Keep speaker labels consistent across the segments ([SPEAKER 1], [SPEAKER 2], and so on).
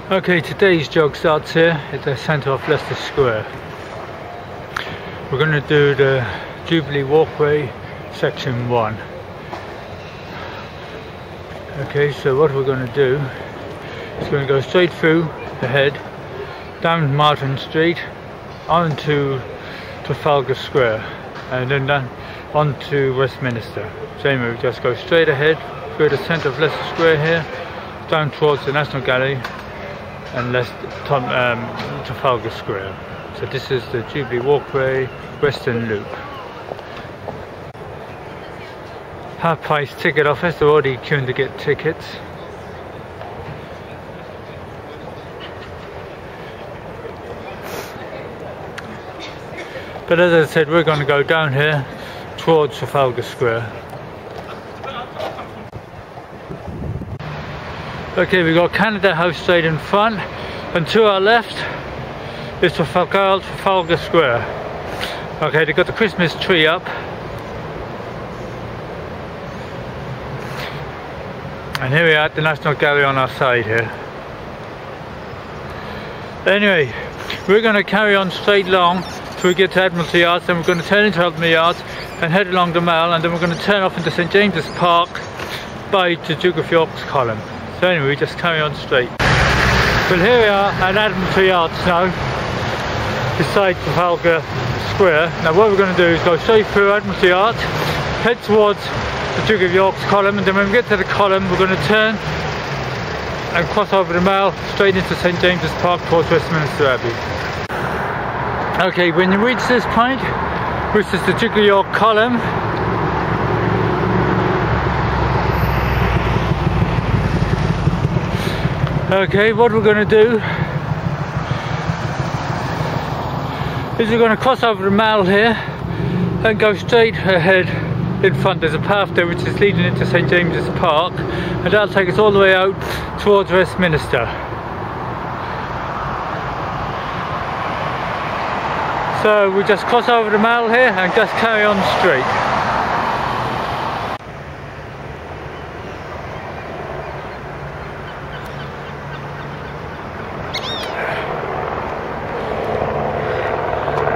[SPEAKER 1] Okay, today's jog starts here at the centre of Leicester Square. We're going to do the Jubilee Walkway section 1. Okay, so what we're going to do is going to go straight through ahead, down Martin Street, onto Trafalgar Square, and then onto Westminster. Same way, we just go straight ahead through the centre of Leicester Square here, down towards the National Gallery and Trafalgar Square. So this is the Jubilee Walkway WestEnd Loop. Half price ticket office, they're already queuing to get tickets. But as I said, we're going to go down here towards Trafalgar Square. Okay, we've got Canada House straight in front, and to our left is Trafalgar Square. Okay, they've got the Christmas tree up. And here we are at the National Gallery on our side here. Anyway, we're going to carry on straight along till we get to Admiralty Arch, then we're going to turn into Admiralty Arch and head along the Mall, and then we're going to turn off into St James's Park by the Duke of York's column. So anyway, we just carry on straight. Well, here we are at Admiralty Arch now, beside Trafalgar Square. Now what we're going to do is go straight through Admiralty Arch, head towards the Duke of York's column, and then when we get to the column we're going to turn and cross over the Mall straight into St James's Park towards Westminster Abbey. Okay, when you reach this point, which is the Duke of York column, okay, what we're going to do is we're going to cross over the Mall here and go straight ahead in front. There's a path there which is leading into St James's Park, and that'll take us all the way out towards Westminster. So we just cross over the Mall here and just carry on straight.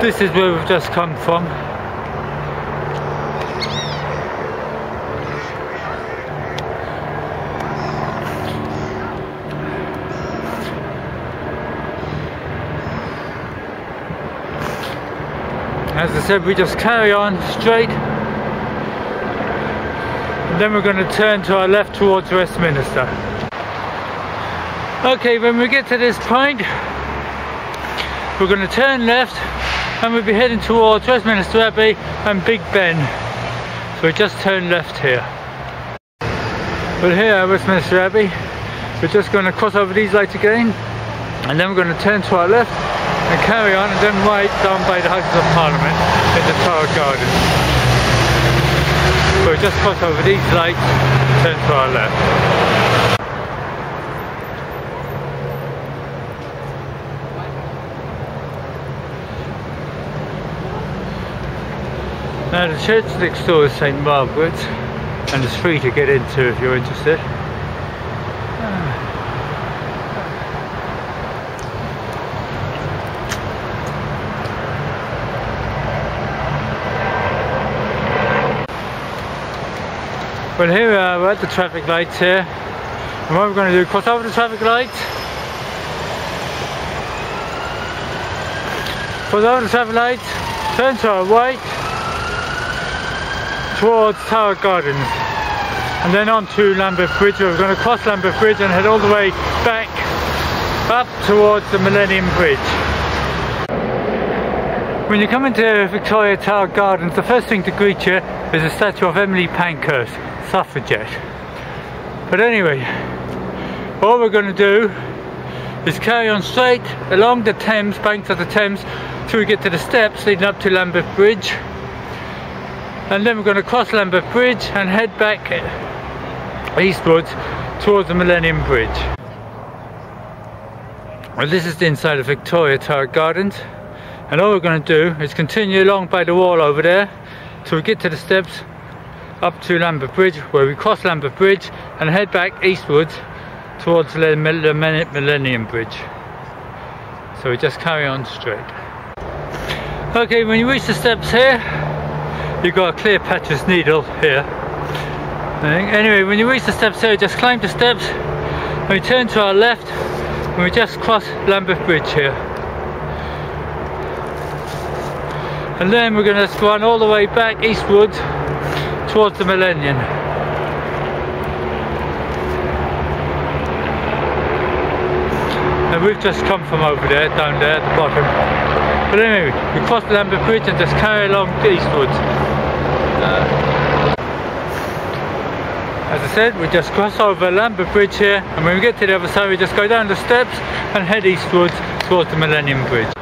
[SPEAKER 1] This is where we've just come from. As I said, we just carry on straight, and then we're going to turn to our left towards Westminster. Okay, when we get to this point, we're going to turn left and we'll be heading towards Westminster Abbey and Big Ben. So we just turn left here. Well, here at Westminster Abbey, we're just going to cross over these lights again, and then we're going to turn to our left and carry on, and then right down by the Houses of Parliament in the Tower Gardens. So we just cross over these lights and turn to our left. Now the church next door is St Margaret's, and it's free to get into if you're interested. Well, here we are, we're at the traffic lights here, and what we're going to do is cross over the traffic lights, turn to our right towards Tower Gardens, and then on to Lambeth Bridge. We're going to cross Lambeth Bridge and head all the way back up towards the Millennium Bridge. When you come into Victoria Tower Gardens, the first thing to greet you is a statue of Emily Pankhurst, suffragette. But anyway, all we're going to do is carry on straight along the Thames, banks of the Thames, till we get to the steps leading up to Lambeth Bridge, and then we're going to cross Lambeth Bridge and head back eastwards towards the Millennium Bridge. Well, this is the inside of Victoria Tower Gardens, and all we're going to do is continue along by the wall over there till we get to the steps up to Lambeth Bridge, where we cross Lambeth Bridge and head back eastwards towards the Millennium Bridge. So we just carry on straight. Okay, when you reach the steps here, you've got a Cleopatra's Needle here. Anyway, when you reach the steps here, just climb the steps and we turn to our left and we just cross Lambeth Bridge here. And then we're going to run all the way back eastwards towards the Millennium. And we've just come from over there, down there at the bottom. But anyway, we cross the Lambeth Bridge and just carry along eastwards. As I said, we just cross over Lambeth Bridge here, and when we get to the other side we just go down the steps and head eastwards towards the Millennium Bridge.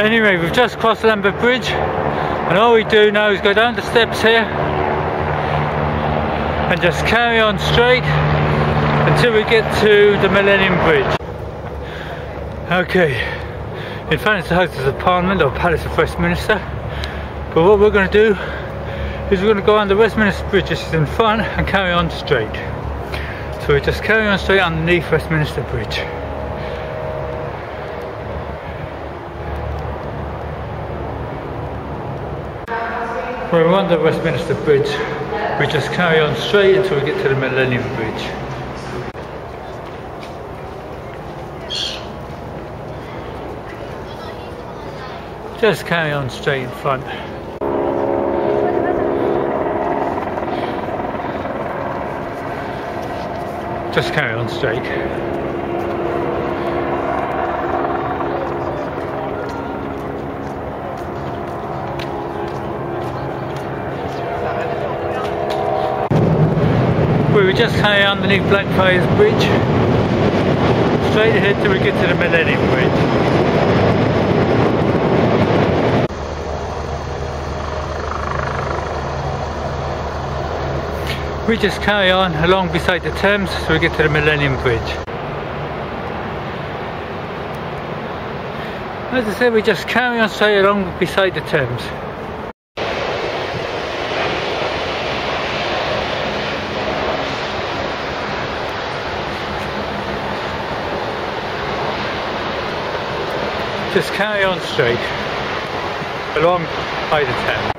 [SPEAKER 1] Anyway, we've just crossed Lambeth Bridge, and all we do now is go down the steps here and just carry on straight until we get to the Millennium Bridge. Okay, in front it's the Houses of Parliament or Palace of Westminster, but what we're going to do is we're going to go on the Westminster Bridge, which is in front, and carry on straight. So we just carry on straight underneath Westminster Bridge. When we're on the Westminster Bridge, we just carry on straight until we get to the Millennium Bridge. Just carry on straight in front. Just carry on straight. We just carry on underneath Blackfriars Bridge, straight ahead till we get to the Millennium Bridge. We just carry on along beside the Thames so we get to the Millennium Bridge. As I said, we just carry on straight along beside the Thames. Just carry on straight along by the Thames.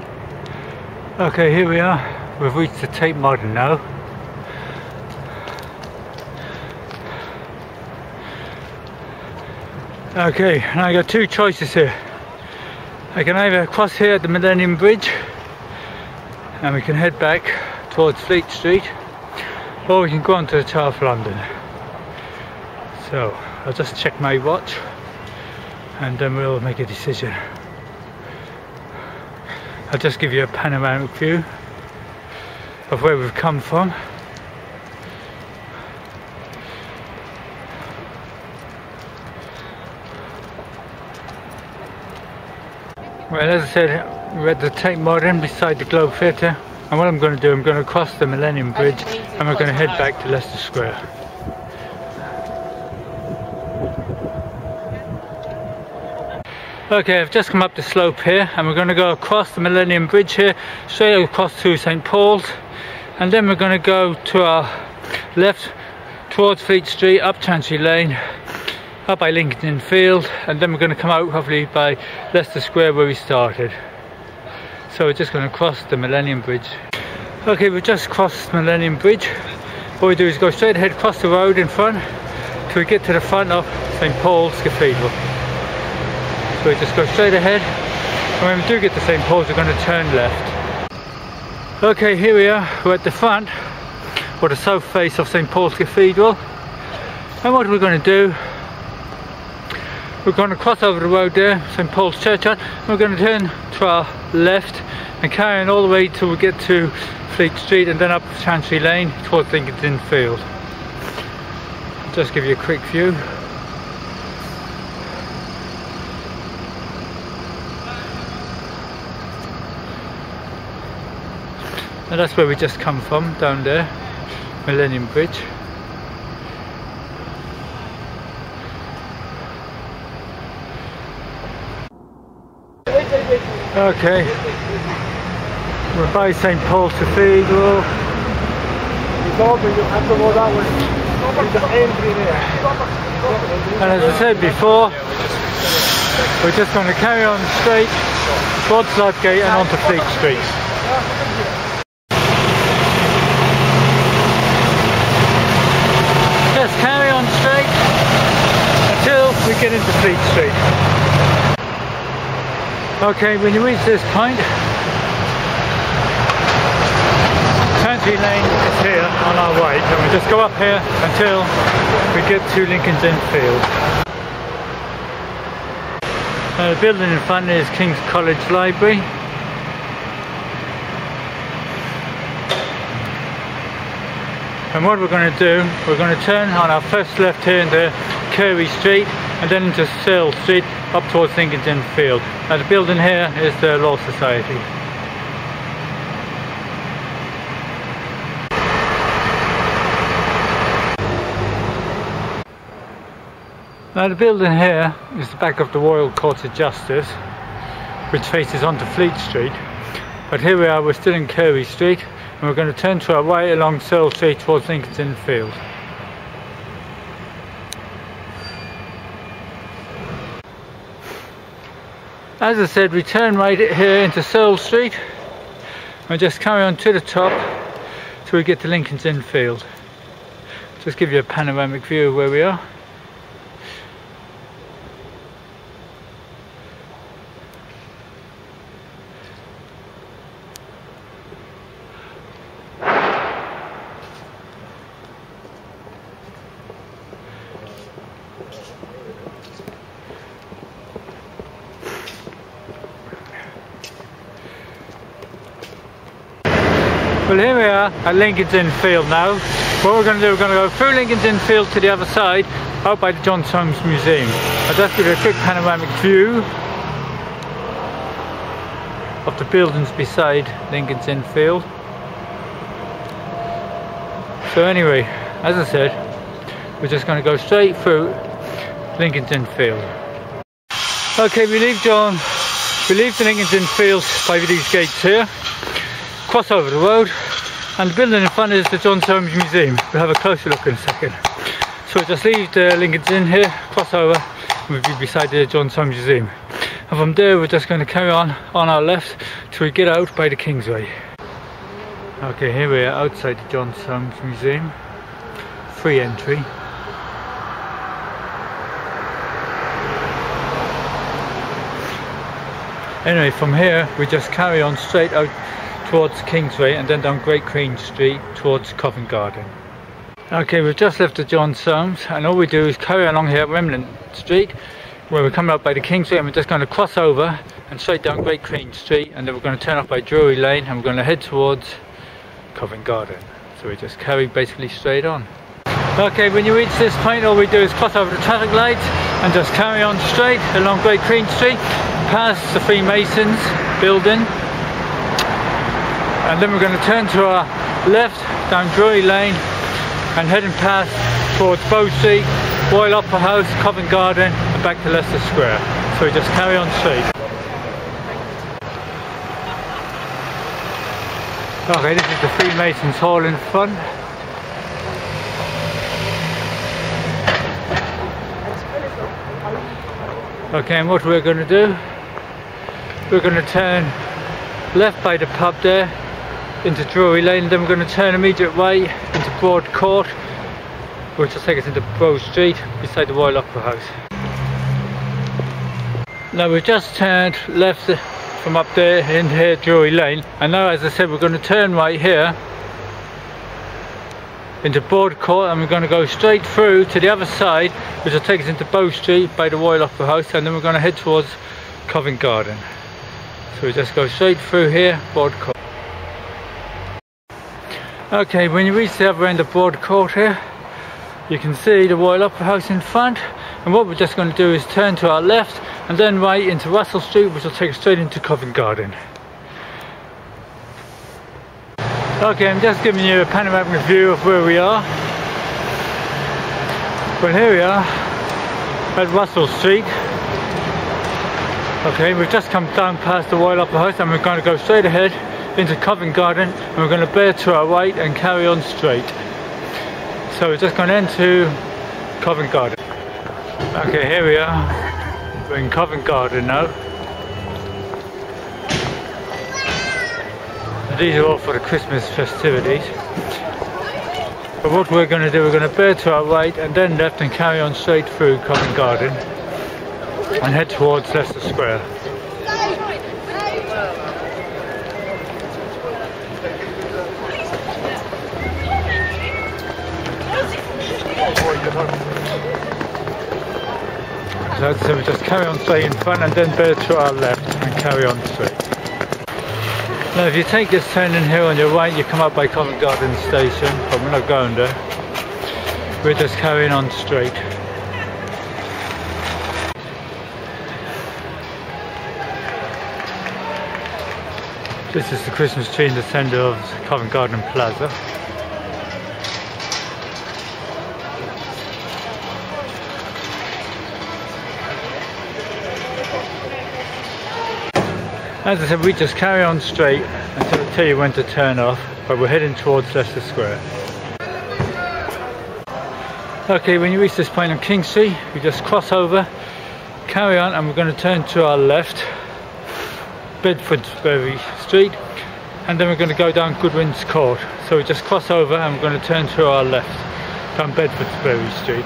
[SPEAKER 1] Okay, here we are. We've reached the Tate Modern now. Okay, now I got two choices here. I can either cross here at the Millennium Bridge and we can head back towards Fleet Street, or we can go on to the Tower of London. So I'll just check my watch and then we'll make a decision. I'll just give you a panoramic view of where we've come from. Well, as I said, we're at the Tate Modern beside the Globe Theatre, and what I'm going to do, I'm going to cross the Millennium Bridge and we're going to head back to Leicester Square. Okay, I've just come up the slope here and we're going to go across the Millennium Bridge here, straight across to St Paul's, and then we're going to go to our left towards Fleet Street, up Chancery Lane, up by Lincoln Field, and then we're going to come out hopefully by Leicester Square where we started. So we're just going to cross the Millennium Bridge. Okay, we've just crossed the Millennium Bridge. What we do is go straight ahead, cross the road in front till we get to the front of St Paul's Cathedral. So we just go straight ahead, and when we do get to St Paul's we're going to turn left. Okay, here we are, we're at the front, or the south face of St Paul's Cathedral, and what we're going to do, we're going to cross over the road there, St Paul's Churchyard, and we're going to turn to our left and carry on all the way till we get to Fleet Street and then up Chancery Lane towards Lincoln Field. Just give you a quick view. And that's where we just come from, down there, Millennium Bridge. Okay, we're by St Paul's Cathedral. And as I said before, we're just going to carry on straight towards Ludgate and onto Fleet Street. Just carry on straight until we get into Fleet Street. Okay, when you reach this point, Country Lane is here on our way, and we just go up here until we get to Lincoln's Inn Field. The building in front is King's College Library. And what we're going to do, we're going to turn on our first left here into Carey Street and then into Searle Street up towards Lincoln's Inn Field. Now the building here is the Law Society. Now the building here is the back of the Royal Court of Justice, which faces onto Fleet Street. But here we are, we're still in Carey Street, and we're going to turn to our right along Searle Street towards Lincoln's Inn Field. As I said, we turn right here into Searle Street and just carry on to the top till we get to Lincoln's Inn Field. Just give you a panoramic view of where we are. Well, here we are at Lincoln's Inn Field now. What we're going to do, we're going to go through Lincoln's Inn Field to the other side, out by the John Soames Museum. I'll just give you a quick panoramic view of the buildings beside Lincoln's Inn Field. So anyway, as I said, we're just going to go straight through Lincoln's Inn Field. Okay, we leave the Lincoln's Inn Field by these gates here, cross over the road, and the building in front is the John Soames Museum. We'll have a closer look in a second. So we'll just leave the Lincoln's Inn here, cross over, and we'll be beside the John Soames Museum. And from there we're just going to carry on our left till we get out by the Kingsway. Okay, here we are outside the John Soames Museum. Free entry. Anyway, from here we just carry on straight out towards Kingsway and then down Great Queen Street towards Covent Garden. Okay, we've just left the John Soames, and all we do is carry along here at Remnant Street, where we're coming up by the Kingsway, and we're just going to cross over and straight down Great Queen Street, and then we're going to turn off by Drury Lane and we're going to head towards Covent Garden. So we just carry basically straight on. Okay, when you reach this point, all we do is cross over the traffic lights and just carry on straight along Great Queen Street, past the Freemasons building. And then we're going to turn to our left down Drury Lane and heading past towards Bow Street, Royal Opera House, Covent Garden and back to Leicester Square. So we just carry on straight. Okay, this is the Freemasons Hall in front. Okay, and what we're going to do, we're going to turn left by the pub there into Drury Lane, and then we're going to turn immediate right into Broad Court, which will take us into Bow Street beside the Royal Opera House. Now we've just turned left from up there into here Drury Lane, and now, as I said, we're going to turn right here into Broad Court, and we're going to go straight through to the other side, which will take us into Bow Street by the Royal Opera House, and then we're going to head towards Covent Garden. So we just go straight through here, Broad Court. Okay, when you reach the other end of Broad Court here, you can see the Royal Opera House in front, and what we're just going to do is turn to our left and then right into Russell Street, which will take us straight into Covent Garden. Okay, I'm just giving you a panoramic view of where we are. Well, here we are at Russell Street, Okay, we've just come down past the Royal Opera House and we're going to go straight ahead into Covent Garden, and we're going to bear to our right and carry on straight. So we're just going into Covent Garden. Okay, here we are. We're in Covent Garden now. These are all for the Christmas festivities. But what we're going to do, we're going to bear to our right and then left and carry on straight through Covent Garden and head towards Leicester Square. So we just carry on straight in front and then bear to our left and carry on straight. Now if you take this turn in here on your right, you come up by Covent Garden Station, but we're not going there. We're just carrying on straight. This is the Christmas tree in the centre of Covent Garden Plaza. As I said, we just carry on straight until I tell you when to turn off, but we're heading towards Leicester Square. Okay, when you reach this point on King Street, we just cross over, carry on, and we're going to turn to our left, Bedfordsbury Street, and then we're going to go down Goodwin's Court. So we just cross over and we're going to turn to our left, down Bedfordsbury Street.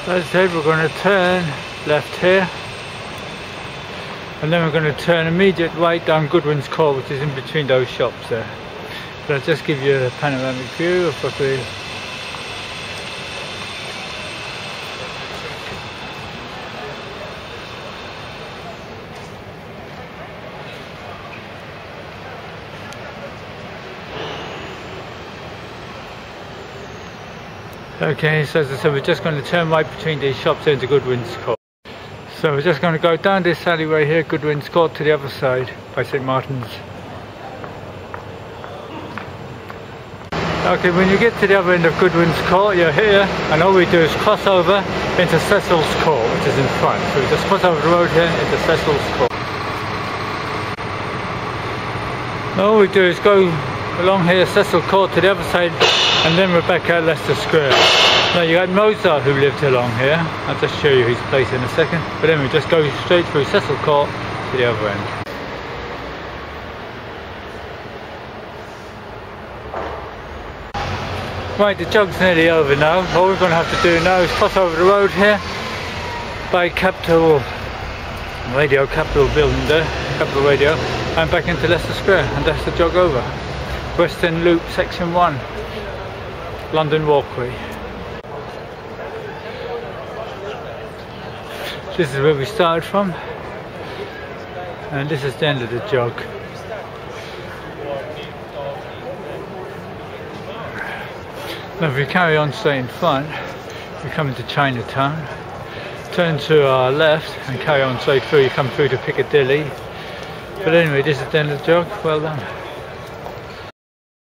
[SPEAKER 1] As I said, we're going to turn left here, and then we're going to turn immediate right down Goodwin's Court, which is in between those shops there. But I'll just give you a panoramic view of what we... Okay, so as I said, we're just going to turn right between these shops into Goodwin's Court. So we're just going to go down this alleyway here, Goodwin's Court, to the other side by St Martin's. Okay, when you get to the other end of Goodwin's Court, you're here, and all we do is cross over into Cecil's Court, which is in front. So we just cross over the road here into Cecil's Court. All we do is go along here, Cecil Court, to the other side, and then we're back at Leicester Square. Now you had Mozart who lived along here. I'll just show you his place in a second. But then we just go straight through Cecil Court to the other end. Right, the jog's nearly over now. All we're going to have to do now is cross over the road here by Capital building there, Capital Radio, and back into Leicester Square, and that's the jog over. WestEnd Loop Section 1, London Walkway. This is where we started from, and this is the end of the jog. Now if we carry on straight in front, we come into Chinatown, turn to our left and carry on straight through, you come through to Piccadilly. But anyway, this is the end of the jog. Well done.